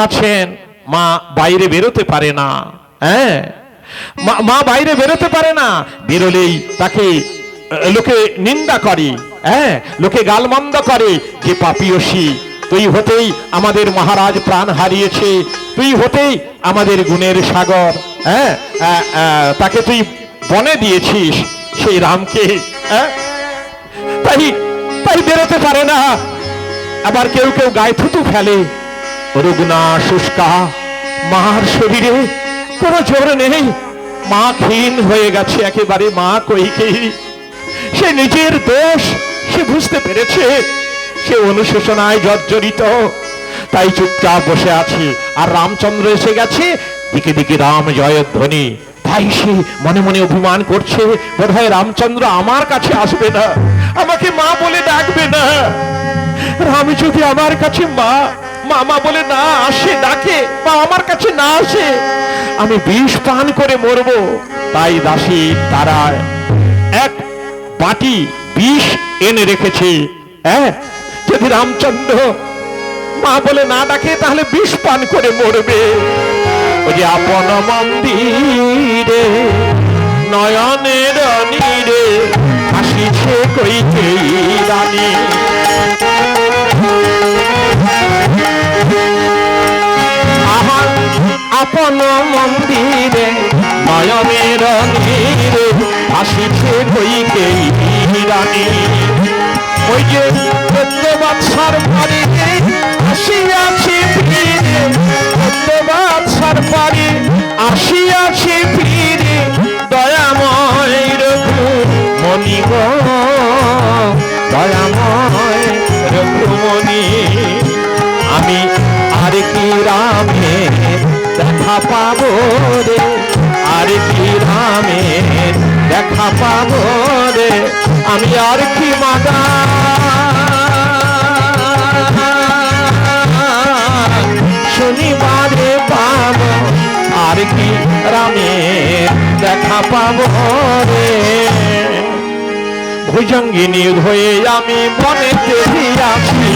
আছেন, মা বাইরে বেরোতে পারে না। হ্যাঁ, মা বাইরে বেরোতে পারে না, বেরোলেই তাকে লোকে নিন্দা করে, হ্যাঁ, লোকে গালমন্দ করে যে পাপিয়সী, তুই হতেই আমাদের মহারাজ প্রাণ হারিয়েছে, তুই হতেই আমাদের গুণের সাগর, হ্যাঁ, তাকে তুই বনে দিয়েছিস সেই রামকে, হ্যাঁ, তাই তাই বেরোতে পারে না। আবার কেউ কেউ গায়ে থুতু ফেলে। রুগ্না শুষ্কা মার শরীরে কোনো জোর নেই, মা ক্ষীণ হয়ে গেছে একেবারে। মা কইকেয়ী সে নিজের দোষ সে বুঝতে পেরেছে, সে অনুশোচনায় জর্জরিত, তাই চুপচাপ বসে আছে। আর রামচন্দ্র এসে গেছে, দিকে দিকে রাম জয়ধ্বনি। তাই সে মনে মনে অভিমান করছে, বোধহয় রামচন্দ্র আমার কাছে আসবে না, আমাকে মা বলে ডাকবে না। রাম যদি আমার কাছে মা মামা বলে না আসে, ডাকে বা আমার কাছে না আসে, আমি বিষ পান করে মরবো। তাই দাসী তারা এক বাটি বিষ এনে রেখেছে। হ্যাঁ, যদি রামচন্দ্র মা বলে না ডাকে তাহলে বিষ পান করে মরবে। ওই যে আপন মন্দিরে নয়নের নীরে হাসিছে কইকেয়ী রানী। আপন মন্দিরে নয়নের নীরে হাসিছে কইকেয়ী রানী। ওই যে 14 বৎসর পরে আসিয়াছে ফিরে, 14 বৎসর পরে আসিয়াছে ফিরে, দয়াময় রঘুমণি গো, দয়াময় রঘুমণি। আমি আর কি রামে দেখা পাবো রে, আর কি রামে দেখা পাবো রে, আমি আর কি মাগা শনিবারে পাবো, আর কি রামে দেখা পাবো রে। ভুজঙ্গিনী হয়ে আমি বনেতে আছি,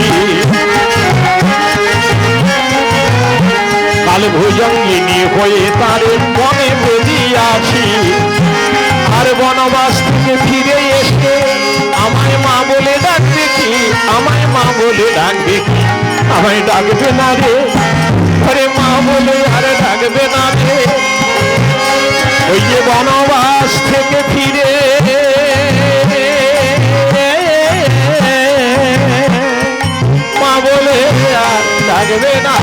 কাল ভুজঙ্গিনী হয়ে তারে বনে বেরিয়াছি। আর বনবাস থেকে ফিরে এসে আমায় মা বলে ডাকবে কি, আমায় মা বলে ডাকবে কি, আমায় ডাকবে না রে, আরে মা বলে আর ডাকবে না রে। ওই যে বনবাস থেকে ফিরে মা বলে আর ডাকবে না